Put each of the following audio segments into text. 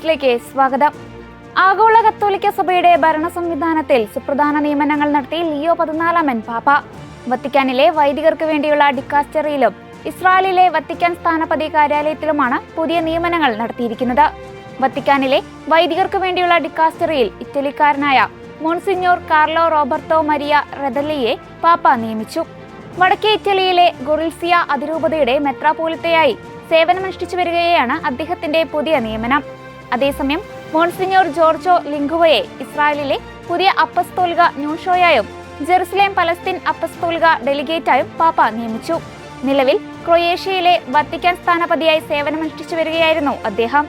ന്യൂസിലേക്ക് സ്വാഗതം. ആഗോള കത്തോലിക്ക സഭയുടെ ഭരണ സംവിധാനത്തിൽ സുപ്രധാന നിയമനങ്ങൾ നടത്തി ലിയോ 14 പാപ്പ. വത്തിക്കാനിലെ വൈദികർക്ക് വേണ്ടിയുള്ള ഡിക്കാസ്റ്ററിയിലും ഇസ്രായേലിലെ വത്തിക്കാൻ സ്ഥാനപതി കാര്യാലയത്തിലുമാണ് പുതിയ നിയമനങ്ങൾ നടത്തിയിരിക്കുന്നത്. വത്തിക്കാനിലെ വൈദികർക്ക് വേണ്ടിയുള്ള ഡിക്കാസ്റ്ററിയിൽ ഇറ്റലിക്കാരനായ മോൺസിഞ്ഞോർ കാർലോ റോബർട്ടോ മരിയ റെദലിയെ പാപ്പ നിയമിച്ചു. വടക്കേ ഇറ്റലിയിലെ ഗൊറിൽസിയ അതിരൂപതയുടെ മെത്രാപോലിത്തയായി സേവനമനുഷ്ഠിച്ചു വരികയാണ് അദ്ദേഹത്തിന്റെ പുതിയ നിയമനം. അതേസമയം മോൺസിഞ്ഞോർ ജോർജോ ലിംഗുവയെ ഇസ്രായേലിലെ പുതിയ അപ്പസ്തോലിക ന്യൂഷോയായും ജെറുസലേം പലസ്തീൻ അപ്പസ്തോലിക ഡെലിഗേറ്റായും പാപ്പ നിയമിച്ചു. നിലവിൽ ക്രൊയേഷ്യയിലെ വത്തിക്കാൻ സ്ഥാനപതിയായി സേവനമനുഷ്ഠിച്ചു വരികയായിരുന്നു അദ്ദേഹം.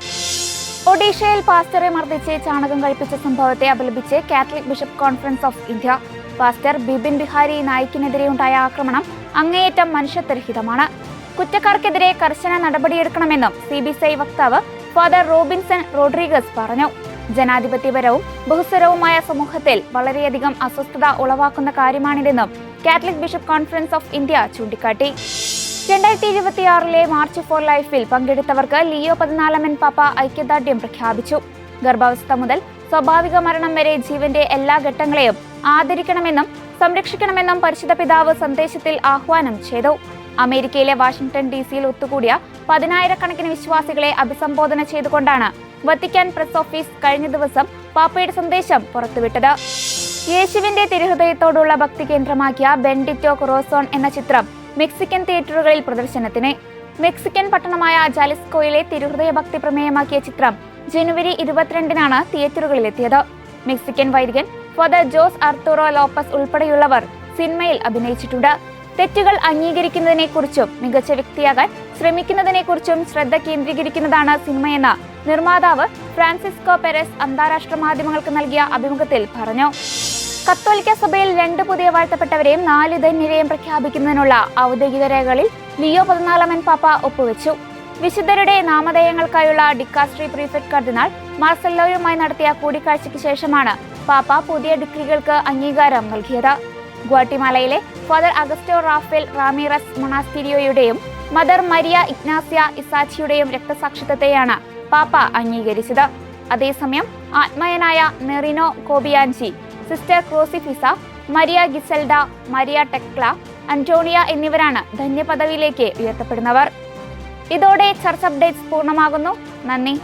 ഒഡീഷയിൽ പാസ്റ്ററെ മർദ്ദിച്ച് ചാണകം കഴിപ്പിച്ച സംഭവത്തെ അപലപിച്ച് catholic bishop conference of India. Pastor Bipin Bihari നായിക്കിനെതിരെയുണ്ടായ ആക്രമണം അങ്ങേയറ്റം മനുഷ്യത്വരഹിതമാണ്. കുറ്റക്കാർക്കെതിരെ കർശന നടപടിയെടുക്കണമെന്നും CBCI വക്താവ് ഫാദർ റോബിൻസൺ റോഡ്രിഗസ് പറഞ്ഞു. ജനാധിപത്യപരവും ബഹുസ്വരവുമായ സമൂഹത്തിൽ വളരെയധികം അസ്വസ്ഥത ഉളവാക്കുന്ന കാര്യമാണിതെന്നും catholic bishop conference of India ചൂണ്ടിക്കാട്ടി. 2026 മാർച്ച് ഫോർ ലൈഫിൽ പങ്കെടുത്തവർക്ക് ലിയോ 14 പാപ്പ ഐക്യദാർഢ്യം പ്രഖ്യാപിച്ചു. ഗർഭാവസ്ഥ മുതൽ സ്വാഭാവിക മരണം വരെ ജീവന്റെ എല്ലാ ഘട്ടങ്ങളെയും ആദരിക്കണമെന്നും സംരക്ഷിക്കണമെന്നും പരിശുദ്ധ പിതാവ് സന്ദേശത്തിൽ ആഹ്വാനം ചെയ്തു. അമേരിക്കയിലെ വാഷിംഗ്ടൺ DC ഒത്തുകൂടിയ 10,000-കണക്കിന് വിശ്വാസികളെ അഭിസംബോധന ചെയ്തുകൊണ്ടാണ് വത്തിക്കാൻ പ്രസ് ഓഫീസ് കഴിഞ്ഞ ദിവസം പാപ്പയുടെ സന്ദേശം പുറത്തുവിട്ടത്. യേശുവിന്റെ തിരുഹൃദയത്തോടുള്ള ഭക്തി കേന്ദ്രമാക്കിയ ബെൻഡിറ്റോ കൊറോസോൺ എന്ന ചിത്രം മെക്സിക്കൻ തിയേറ്ററുകളിൽ പ്രദർശനത്തിന്. മെക്സിക്കൻ പട്ടണമായ ജാലിസ്കോയിലെ തിരുഹൃദയ ഭക്തി പ്രമേയമാക്കിയ ചിത്രം ജനുവരി 22-നാണ് തിയേറ്ററുകളിലെത്തിയത്. മെക്സിക്കൻ വൈദികൻ ഫാദർ ജോസ് അർത്തൂറോ ലോപ്പസ് ഉൾപ്പെടെയുള്ളവർ സിനിമയിൽ അഭിനയിച്ചിട്ടുണ്ട്. തെറ്റുകൾ അംഗീകരിക്കുന്നതിനെക്കുറിച്ചും മികച്ച വ്യക്തിയാകാൻ ശ്രമിക്കുന്നതിനെക്കുറിച്ചും ശ്രദ്ധ കേന്ദ്രീകരിക്കുന്നതാണ് സിനിമയെന്ന് നിർമ്മാതാവ് ഫ്രാൻസിസ്കോ പെരസ് അന്താരാഷ്ട്ര മാധ്യമങ്ങൾക്ക് നൽകിയ അഭിമുഖത്തിൽ പറഞ്ഞു. കത്തോലിക്ക സഭയിൽ 2 പുതിയ വാഴ്ത്തപ്പെട്ടവരെയും 4 ധന്യരെയും പ്രഖ്യാപിക്കുന്നതിനുള്ള ഔദ്യോഗിക രേഖകളിൽ ലിയോ 14 പാപ്പ ഒപ്പുവെച്ചു. വിശുദ്ധരുടെ നാമധേയങ്ങൾക്കായുള്ള ഡിക്കാസ്ട്രി പ്രീഫെക്ട് കർദിനാൾ മാർസെല്ലോയുമായി നടത്തിയ കൂടിക്കാഴ്ചയ്ക്ക് ശേഷമാണ് പാപ്പ പുതിയ ഡിഗ്രികൾക്ക് അംഗീകാരം നൽകിയത്. ഗ്വാട്ടിമാലയിലെ ഫാദർ അഗസ്റ്റോ റാഫേൽ റാമിറസ് മൊണാസ്റ്റിരിയോയുടെയും മദർ മരിയ ഇഗ്നാസിയ ഇസാച്ചിയുടെയും രക്തസാക്ഷിത്വത്തെയാണ് പാപ്പ അംഗീകരിച്ചത്. അതേസമയം ആത്മയനായ Nerino Cobianchi, sister Crocifissa, Maria Giselda, Maria Tecla, Antonia എന്നിവരാണ് ധന്യപദവിയിലേക്ക് ഉയർത്തപ്പെടുന്നവർ. ഇതോടെ ചർച്ച് അപ്ഡേറ്റ്സ് പൂർണ്ണമാകുന്നു. നന്ദി.